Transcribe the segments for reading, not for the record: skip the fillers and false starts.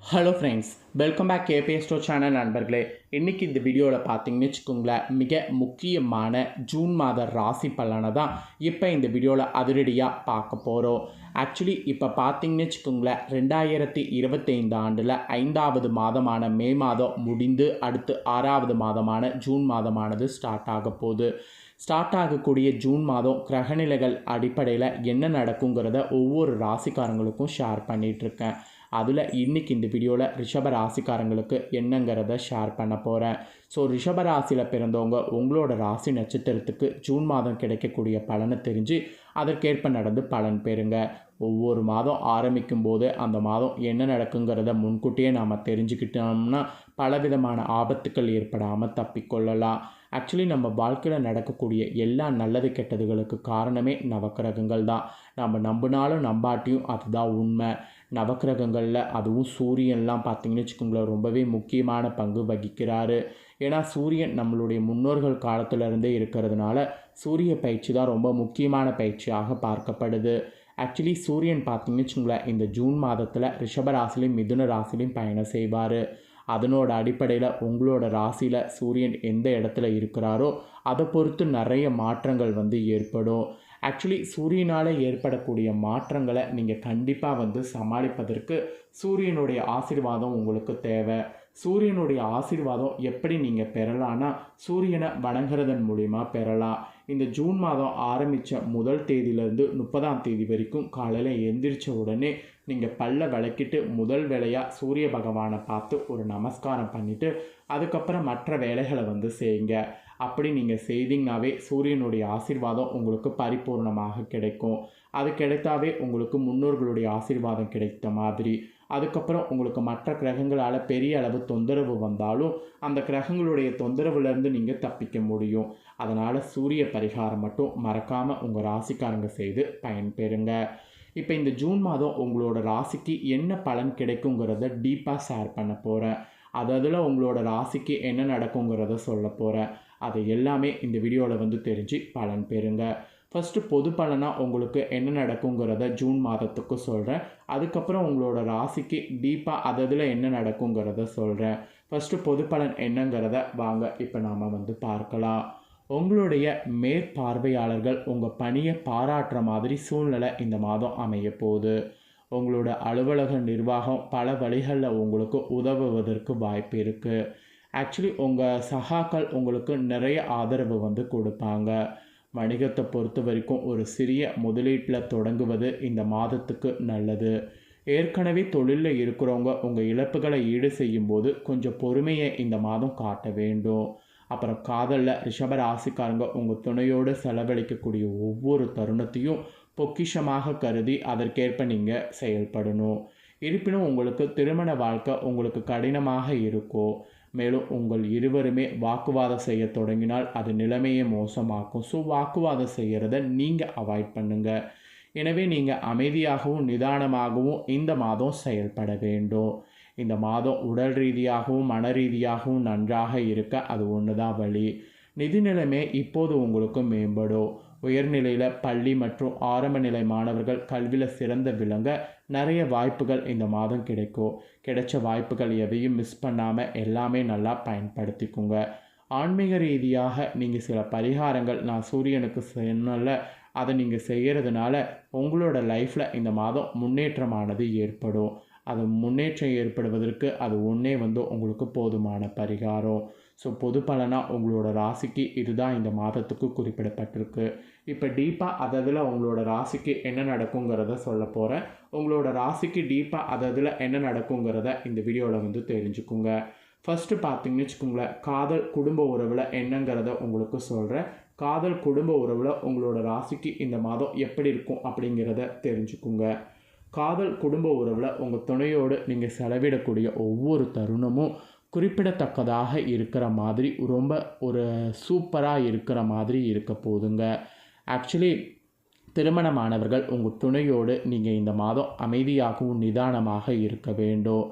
Hello friends, welcome back KPS store channel நண்பர்களே. இன்றைக்கி இந்த வீடியோவில் பார்த்தீங்கன்னு வச்சுக்கோங்களேன், மிக முக்கியமான ஜூன் மாத ராசி பலனை தான் இப்போ இந்த வீடியோவில் அதிரடியாக பார்க்க போகிறோம். ஆக்சுவலி இப்போ பார்த்தீங்கன்னு வச்சுக்கோங்களேன், 2025 ஆண்டில் 5வது மாதமான மே மாதம் முடிந்து அடுத்து 6வது மாதமான ஜூன் மாதமானது ஸ்டார்ட் ஆக போகுது. ஸ்டார்ட் ஆகக்கூடிய ஜூன் மாதம் கிரகநிலைகள் அடிப்படையில் என்ன நடக்குங்கிறத ஒவ்வொரு ராசிக்காரங்களுக்கும் ஷேர் பண்ணிகிட்ருக்கேன். அதில் இன்றைக்கி இந்த வீடியோவில் ரிஷப ராசிக்காரங்களுக்கு என்னங்கிறத ஷேர் பண்ண போகிறேன். ஸோ ரிஷப ராசியில் பிறந்தவங்க உங்களோட ராசி நட்சத்திரத்துக்கு ஜூன் மாதம் கிடைக்கக்கூடிய பலனை தெரிஞ்சு அதற்கேற்ப நடந்து பலன் பெறுங்க. ஒவ்வொரு மாதம் ஆரம்பிக்கும் போது அந்த மாதம் என்ன நடக்குங்கிறத முன்கூட்டியே நாம் தெரிஞ்சுக்கிட்டோம்னா பலவிதமான ஆபத்துக்கள் ஏற்படாமல் தப்பிக்கொள்ளலாம். ஆக்சுவலி நம்ம வாழ்க்கையில் நடக்கக்கூடிய எல்லா நல்லது கெட்டதுகளுக்கு காரணமே நவக்கிரகங்கள் தான். நம்ம நம்பினாலும் நம்பாட்டியும் அதுதான் உண்மை. நவக்கிரகங்களில் அதுவும் சூரியன்லாம் பார்த்திங்கன்னு வச்சுக்கோங்களேன், ரொம்பவே முக்கியமான பங்கு வகிக்கிறாரு. ஏன்னா சூரியன் நம்மளுடைய முன்னோர்கள் காலத்திலேருந்தே இருக்கிறதுனால சூரிய பயிற்சி தான் ரொம்ப முக்கியமான பயிற்சியாக பார்க்கப்படுது. ஆக்சுவலி சூரியன் பார்த்திங்கன்னு வச்சுக்கோங்களேன், இந்த ஜூன் மாதத்தில் ரிஷபராசிலையும் மிதுன ராசிலையும் பயணம் செய்வார். அதனோட அடிப்படையில் உங்களோட ராசியில் சூரியன் எந்த இடத்துல இருக்கிறாரோ அதை பொறுத்து நிறைய மாற்றங்கள் ஏற்படும். ஆக்சுவலி சூரியனால் ஏற்படக்கூடிய மாற்றங்களை நீங்கள் கண்டிப்பாக சமாளிப்பதற்கு சூரியனுடைய ஆசீர்வாதம் உங்களுக்கு தேவை. சூரியனுடைய ஆசீர்வாதம் எப்படி நீங்கள் பெறலான்னா, சூரியனை வணங்குறதன் மூலிமா பெறலாம். இந்த ஜூன் மாதம் ஆரம்பித்த முதல் தேதியிலேருந்து 30ஆம் தேதி வரைக்கும் காலையில் எந்திரிச்ச உடனே நீங்கள் பல்ல விளக்கிட்டு முதல் வேலையாக சூரிய பகவானை பார்த்து ஒரு நமஸ்காரம் பண்ணிவிட்டு அதுக்கப்புறம் மற்ற வேலைகளை செய்யுங்க. அப்படி நீங்கள் செய்தீங்கனாவே சூரியனுடைய ஆசீர்வாதம் உங்களுக்கு பரிபூர்ணமாக கிடைக்கும். அது கிடைத்தாவே உங்களுக்கு முன்னோர்களுடைய ஆசீர்வாதம் கிடைத்த மாதிரி. அதுக்கப்புறம் உங்களுக்கு மற்ற கிரகங்களால் பெரிய அளவு தொந்தரவு வந்தாலும் அந்த கிரகங்களுடைய தொந்தரவுலேருந்து நீங்கள் தப்பிக்க முடியும். அதனால் சூரிய பரிகாரம் மட்டும் மறக்காமல் உங்கள் ராசிக்காரங்க செய்து பயன்பெறுங்க. இப்போ இந்த ஜூன் மாதம் உங்களோட ராசிக்கு என்ன பலன் கிடைக்குங்கிறத டீப்பாக ஷேர் பண்ண போகிறேன். அதில் உங்களோட ராசிக்கு என்ன நடக்குங்கிறத சொல்ல போகிறேன். அதை எல்லாமே இந்த வீடியோவில் தெரிஞ்சு பலன் பெறுங்க. ஃபஸ்ட்டு பொது பலனாக உங்களுக்கு என்ன நடக்குங்கிறத ஜூன் மாதத்துக்கு சொல்கிறேன். அதுக்கப்புறம் உங்களோட ராசிக்கு டீப்பாக அதில் என்ன நடக்குங்கிறத சொல்கிறேன். ஃபஸ்ட்டு பொது பலன் என்னங்கிறத வாங்க இப்போ நாம் பார்க்கலாம். உங்களுடைய மேற்பார்வையாளர்கள் உங்கள் பணியை பாராட்டுற மாதிரி சூழ்நிலை இந்த மாதம் அமைய போகுது. உங்களோட அலுவலக நிர்வாகம் பல வழிகளில் உங்களுக்கு உதவுவதற்கு வாய்ப்பு இருக்குது. ஆக்சுவலி உங்கள் சகாக்கள் உங்களுக்கு நிறைய ஆதரவு கொடுப்பாங்க. வணிகத்தை பொறுத்த வரைக்கும் ஒரு சிறிய முதலீட்டில் தொடங்குவது இந்த மாதத்துக்கு நல்லது. ஏற்கனவே தொழிலில் இருக்கிறவங்க உங்கள் இழப்புகளை ஈடு செய்யும்போது கொஞ்சம் பொறுமையை இந்த மாதம் காட்ட வேண்டும். அப்புறம் காதலில் ரிஷப ராசிக்காரங்க உங்கள் துணையோடு செலவழிக்கக்கூடிய ஒவ்வொரு தருணத்தையும் பொக்கிஷமாக கருதி அதற்கேற்ப நீங்கள் செயல்படணும். இருப்பினும் உங்களுக்கு திருமண வாழ்க்கை உங்களுக்கு கடினமாக இருக்கும். மேலும் உங்கள் இருவருமே வாக்குவாதம் செய்ய தொடங்கினால் அது நிலைமையை மோசமாக்கும். ஸோ வாக்குவாதம் செய்கிறத நீங்கள் அவாய்ட் பண்ணுங்கள். எனவே நீங்கள் அமைதியாகவும் நிதானமாகவும் இந்த மாதம் செயல்பட வேண்டும். இந்த மாதம் உடல் ரீதியாகவும் மன ரீதியாகவும் நன்றாக இருக்க அது ஒன்று தான் வழி. நிதி நிலைமை இப்போது உங்களுக்கு மேம்படும். உயர்நிலையில் பள்ளி மற்றும் ஆரம்ப நிலை மாணவர்கள் கல்வியில் சிறந்த விளங்க நிறைய வாய்ப்புகள் இந்த மாதம் கிடைக்கும். கிடைச்ச வாய்ப்புகள் எதையும் மிஸ் பண்ணாமல் எல்லாமே நல்லா பயன்படுத்திக்குங்க. ஆன்மீக ரீதியாக நீங்கள் சில பரிகாரங்கள் நான் சூரியனுக்கு சொன்னல, அதை நீங்கள் செய்கிறதுனால உங்களோட லைஃப்பில் இந்த மாதம் முன்னேற்றமானது ஏற்படும். அது முன்னேற்றம் ஏற்படுவதற்கு அது ஒன்றே உங்களுக்கு போதுமான பரிகாரம். ஸோ பொது பலனாக உங்களோட ராசிக்கு இதுதான் இந்த மாதத்துக்கு குறிப்பிடப்பட்டிருக்கு. இப்போ டீப்பாக அதில் உங்களோட ராசிக்கு என்ன நடக்குங்கிறத சொல்ல போகிறேன். உங்களோட ராசிக்கு டீப்பாக அதில் என்ன நடக்குங்கிறத இந்த வீடியோவில் தெரிஞ்சுக்குங்க. ஃபஸ்ட்டு பார்த்தீங்கன்னு வச்சுக்கோங்களேன், காதல் குடும்ப உறவில் என்னங்கிறத உங்களுக்கு சொல்கிறேன். காதல் குடும்ப உறவில் உங்களோட ராசிக்கு இந்த மாதம் எப்படி இருக்கும் அப்படிங்கிறத தெரிஞ்சுக்குங்க. காதல் குடும்ப உறவில் உங்கள் துணையோடு நீங்கள் செலவிடக்கூடிய ஒவ்வொரு தருணமும் குறிப்பிடத்தக்கதாக இருக்கிற மாதிரி ரொம்ப ஒரு சூப்பராக இருக்கிற மாதிரி இருக்க போதுங்க. ஆக்சுவலி திருமணமானவர்கள் உங்கள் துணையோடு நீங்கள் இந்த மாதம் அமைதியாகவும் நிதானமாக இருக்க வேண்டும்.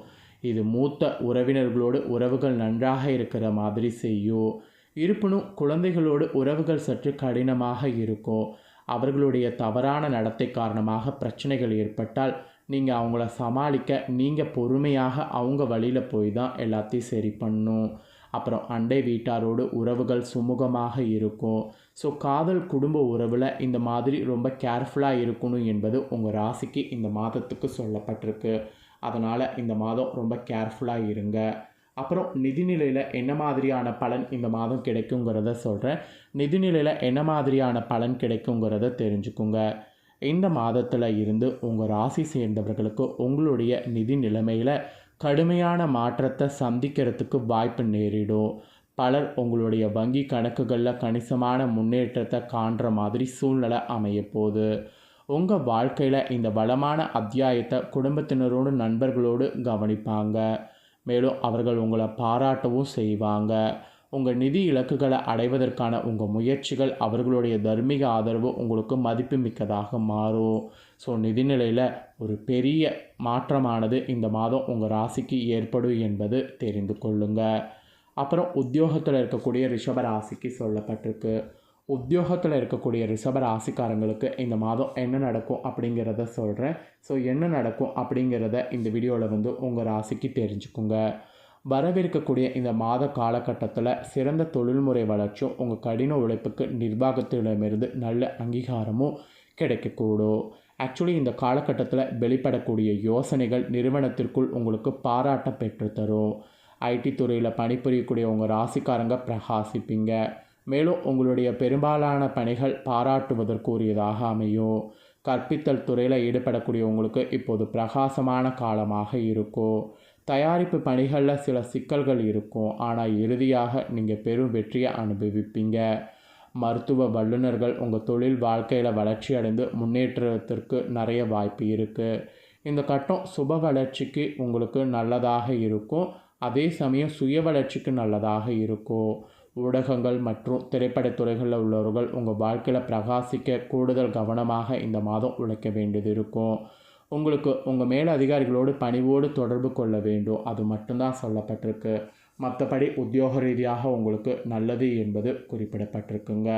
இது மூத்த உறவினர்களோடு உறவுகள் நன்றாக இருக்கிற மாதிரி செய்யும். இருப்பினும் குழந்தைகளோடு உறவுகள் சற்று கடினமாக இருக்கும். அவர்களுடைய தவறான நடத்தை காரணமாக பிரச்சனைகள் ஏற்பட்டால் நீங்கள் அவங்கள சமாளிக்க நீங்கள் பொறுமையாக அவங்க வழியில் போய் தான் எல்லாத்தையும் சரி பண்ணணும். அப்புறம் அண்டை வீட்டாரோடு உறவுகள் சுமூகமாக இருக்கும். ஸோ காதல் குடும்ப உறவில் இந்த மாதிரி ரொம்ப கேர்ஃபுல்லாக இருக்கணும் என்பது உங்கள் ராசிக்கு இந்த மாதத்துக்கு சொல்லப்பட்டிருக்கு. அதனால் இந்த மாதம் ரொம்ப கேர்ஃபுல்லாக இருங்க. அப்புறம் நிதிநிலையில் என்ன மாதிரியான பலன் இந்த மாதம் கிடைக்குங்கிறத சொல்கிறேன். நிதிநிலையில் என்ன மாதிரியான பலன் கிடைக்குங்கிறத தெரிஞ்சுக்குங்க. இந்த மாதத்தில் இருந்து உங்கள் ராசி சேர்ந்தவர்களுக்கு உங்களுடைய நிதி நிலைமையில் கடுமையான மாற்றத்தை சந்திக்கிறதுக்கு வாய்ப்பு நேரிடும். பலர் உங்களுடைய வங்கி கணக்குகளில் கணிசமான முன்னேற்றத்தை காண்ற மாதிரி சூழ்நிலை அமையப்போகுது. உங்கள் வாழ்க்கையில் இந்த வளமான அத்தியாயத்தை குடும்பத்தினரோடு நண்பர்களோடு கவனிப்பாங்க. மேலும் அவர்கள் உங்களை பாராட்டவும் செய்வாங்க. உங்கள் நிதி இலக்குகளை அடைவதற்கான உங்கள் முயற்சிகள் அவர்களுடைய தர்மீக ஆதரவு உங்களுக்கு மதிப்புமிக்கதாக மாறும். ஸோ நிதிநிலையில் ஒரு பெரிய மாற்றமானது இந்த மாதம் உங்கள் ராசிக்கு ஏற்படும் என்பது தெரிந்து கொள்ளுங்க. அப்புறம் உத்தியோகத்தில் இருக்கக்கூடிய ரிஷப ராசிக்கு சொல்லப்பட்டிருக்கு. உத்தியோகத்தில் இருக்கக்கூடிய ரிஷப ராசிக்காரங்களுக்கு இந்த மாதம் என்ன நடக்கும் அப்படிங்கிறத சொல்கிறேன். ஸோ என்ன நடக்கும் அப்படிங்கிறத இந்த வீடியோவில் உங்கள் ராசிக்கு தெரிஞ்சுக்குங்க. வரவிருக்கக்கூடிய இந்த மாத காலகட்டத்தில் சிறந்த தொழில்முறை வளர்ச்சியும் உங்கள் கடின உழைப்புக்கு நிர்வாகத்திடமிருந்து நல்ல அங்கீகாரமும் கிடைக்கக்கூடும். ஆக்சுவலி இந்த காலகட்டத்தில் வெளிப்படக்கூடிய யோசனைகள் நிறுவனத்திற்குள் உங்களுக்கு பாராட்ட பெற்றுத்தரும். ஐடி துறையில் பணிபுரியக்கூடிய உங்கள் ராசிக்காரங்க பிரகாசிப்பீங்க. மேலும் உங்களுடைய பெரும்பாலான பணிகள் பாராட்டுவதற்குரியதாக அமையும். கற்பித்தல் துறையில் ஈடுபடக்கூடிய உங்களுக்கு இப்போது பிரகாசமான காலமாக இருக்கும். தயாரிப்பு பணிகளில் சில சிக்கல்கள் இருக்கும், ஆனால் இறுதியாக நீங்கள் பெரும் வெற்றியை அனுபவிப்பீங்க. மருத்துவ வல்லுநர்கள் உங்கள் தொழில் வாழ்க்கையில் வளர்ச்சி அடைந்து முன்னேற்றத்திற்கு நிறைய வாய்ப்பு இருக்குது. இந்த கட்டம் சுப வளர்ச்சிக்கு உங்களுக்கு நல்லதாக இருக்கும். அதே சமயம் சுய வளர்ச்சிக்கு நல்லதாக இருக்கும். ஊடகங்கள் மற்றும் திரைப்படத் துறைகளில் உள்ளவர்கள் உங்கள் வாழ்க்கையில் பிரகாசிக்க கூடுதல் கவனமாக இந்த மாதம் உழைக்க வேண்டியது இருக்கும். உங்களுக்கு உங்கள் மேல் அதிகாரிகளோடு பணிவோடு தொடர்பு கொள்ள வேண்டும். அது மட்டும்தான் சொல்லப்பட்டிருக்கு. மற்றபடி உத்தியோக ரீதியாக உங்களுக்கு நல்லது என்பது குறிப்பிடப்பட்டிருக்குங்க.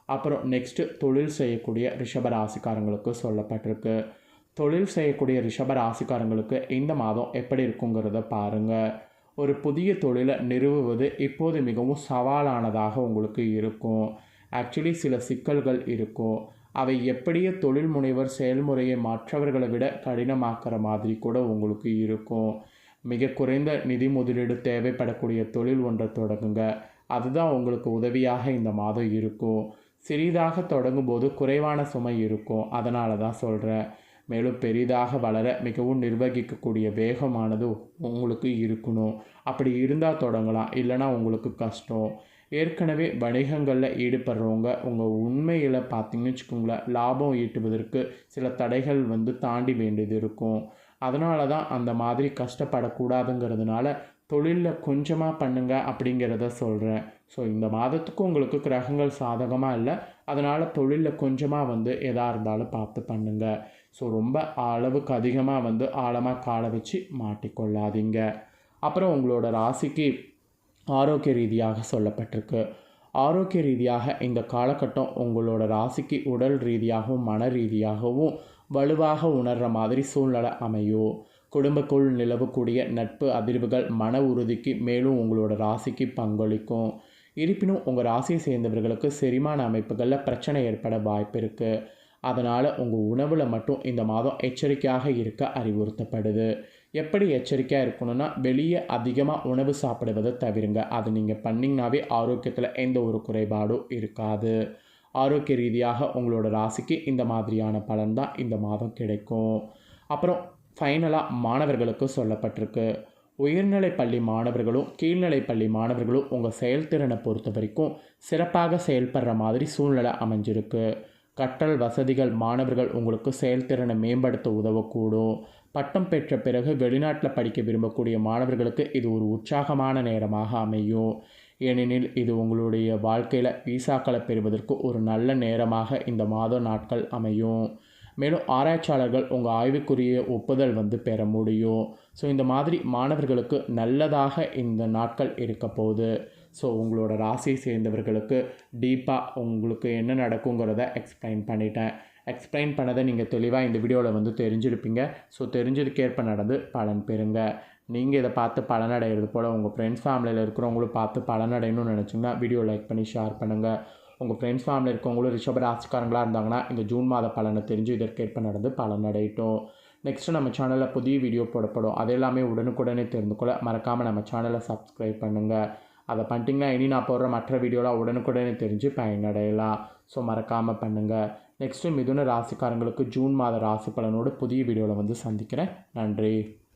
அப்புறம் நெக்ஸ்ட்டு தொழில் செய்யக்கூடிய ரிஷப ராசிக்காரங்களுக்கு சொல்லப்பட்டிருக்கு. தொழில் செய்யக்கூடிய ரிஷப ராசிக்காரங்களுக்கு இந்த மாதம் எப்படி இருக்குங்கிறத பாருங்கள். ஒரு புதிய தொழிலை நிறுவுவது இப்போது மிகவும் சவாலானதாக உங்களுக்கு இருக்கும். ஆக்சுவலி சில சிக்கல்கள் இருக்கும். அவை எப்படியே தொழில் முனைவர் செயல்முறையை மற்றவர்களை விட கடினமாக்குற மாதிரி கூட உங்களுக்கு இருக்கும். மிக குறைந்த நிதி முதலீடு தேவைப்படக்கூடிய தொழில் ஒன்றை தொடங்குங்க. அதுதான் உங்களுக்கு உதவியாக இந்த மாதம் இருக்கும். சிறிதாக தொடங்கும்போது குறைவான சுமை இருக்கும். அதனால தான் சொல்கிறேன். மேலும் பெரிதாக வளர மிகவும் நிர்வகிக்கக்கூடிய வேகமானது உங்களுக்கு இருக்கணும். அப்படி இருந்தால் தொடங்கலாம், இல்லைனா உங்களுக்கு கஷ்டம். ஏற்கனவே வணிகங்களில் ஈடுபடுறவங்க உங்கள் உண்மையில் பார்த்தீங்கன்னு வச்சுக்கோங்களேன், லாபம் ஈட்டுவதற்கு சில தடைகள் தாண்டி வேண்டியது இருக்கும். அதனால தான் அந்த மாதிரி கஷ்டப்படக்கூடாதுங்கிறதுனால தொழிலில் கொஞ்சமாக பண்ணுங்க அப்படிங்கிறத சொல்கிறேன். ஸோ இந்த மாதத்துக்கு உங்களுக்கு கிரகங்கள் சாதகமாக இல்லை. அதனால் தொழிலில் கொஞ்சமாக எதாக இருந்தாலும் பார்த்து பண்ணுங்கள். ஸோ ரொம்ப அளவுக்கு அதிகமாக ஆழமாக காலை வச்சு மாட்டிக்கொள்ளாதீங்க. அப்புறம் உங்களோட ராசிக்கு ஆரோக்கிய ரீதியாக சொல்லப்பட்டிருக்கு. ஆரோக்கிய ரீதியாக இந்த காலகட்டம் உங்களோட ராசிக்கு உடல் ரீதியாகவும் மன ரீதியாகவும் வலுவாக உணர்கிற மாதிரி சூழ்நிலை அமையும். குடும்பக்குள் நிலவக்கூடிய நட்பு அதிர்வுகள் மன உறுதிக்கு மேலும் உங்களோட ராசிக்கு பங்களிக்கும். இருப்பினும் உங்கள் ராசியை சேர்ந்தவர்களுக்கு செரிமான அமைப்புகளில் பிரச்சனை ஏற்பட வாய்ப்பு இருக்குது. அதனால் உங்கள் உணவில் மட்டும் இந்த மாதம் எச்சரிக்கையாக இருக்க அறிவுறுத்தப்படுது. எப்படி எச்சரிக்கையாக இருக்கணும்னா, வெளியே அதிகமாக உணவு சாப்பிடுவதை தவிருங்க. அது நீங்கள் பண்ணிங்கனாவே ஆரோக்கியத்தில் எந்த ஒரு குறைபாடும் இருக்காது. ஆரோக்கிய ரீதியாக உங்களோட ராசிக்கு இந்த மாதிரியான பலன் தான் இந்த மாதம் கிடைக்கும். அப்புறம் ஃபைனலாக மாணவர்களுக்கு சொல்லப்பட்டிருக்கு. உயர்நிலை பள்ளி மாணவர்களும் கீழ்நிலை பள்ளி மாணவர்களும் உங்கள் செயல்திறனை பொறுத்த வரைக்கும் சிறப்பாக செயல்படுற மாதிரி சூழ்நிலை அமைஞ்சிருக்கு. கற்றல் வசதிகள் மாணவர்கள் உங்களுக்கு செயல்திறனை மேம்படுத்த உதவக்கூடும். பட்டம் பெற்ற பிறகு வெளிநாட்டில் படிக்க விரும்பக்கூடிய மாணவர்களுக்கு இது ஒரு உற்சாகமான நேரமாக அமையும். ஏனெனில் இது உங்களுடைய வாழ்க்கையில் விசாக்களை பெறுவதற்கு ஒரு நல்ல நேரமாக இந்த மாத நாட்கள் அமையும். மேலும் ஆராய்ச்சியாளர்கள் உங்கள் ஆய்வுக்குரிய ஒப்புதல் பெற முடியும். ஸோ இந்த மாதிரி மாணவர்களுக்கு நல்லதாக இந்த நாட்கள் இருக்க போகுது. ஸோ உங்களோட ராசியை சேர்ந்தவர்களுக்கு டீப்பாக உங்களுக்கு என்ன நடக்குங்கிறத எக்ஸ்பிளைன் பண்ணிட்டேன். எக்ஸ்பிளைன் பண்ணதை நீங்கள் தெளிவாக இந்த வீடியோவில் வந்து தெரிஞ்சிருப்பீங்க. ஸோ தெரிஞ்சதுக்கேற்ப நடந்து பலன் பெறுங்க. நீங்கள் இதை பார்த்து பலனடைகிறது போல் உங்கள் ஃப்ரெண்ட்ஸ் ஃபேமிலியில் இருக்கிறவங்களும் பார்த்து பலனடையணும்னு நினச்சிங்கன்னா வீடியோ லைக் பண்ணி ஷேர் பண்ணுங்கள். உங்கள் ஃப்ரெண்ட்ஸ் ஃபேமிலியில் இருக்கவங்களும் ரிஷப ராசிக்காரங்களாக இருந்தாங்கன்னா இந்த ஜூன் மாத பலனை தெரிஞ்சு இதற்கேற்ப நடந்து பலனடையட்டும். நெக்ஸ்ட்டு நம்ம சேனலில் புதிய வீடியோ போடப்படும். அது எல்லாமே உடனுக்குடனே தெரிந்து கொள்ள மறக்காமல் நம்ம சேனலை சப்ஸ்கிரைப் பண்ணுங்கள். அதை பண்ணிட்டீங்கன்னா இனி நான் போடுற மற்ற வீடியோலாம் உடனுக்குடனே தெரிஞ்சு பயனடையலாம். ஸோ மறக்காமல் பண்ணுங்கள். நெக்ஸ்ட்டு மிதுன ராசிக்காரங்களுக்கு ஜூன் மாத ராசி பலனோடு புதிய வீடியோவில் வந்து சந்திக்கிறேன். நன்றி.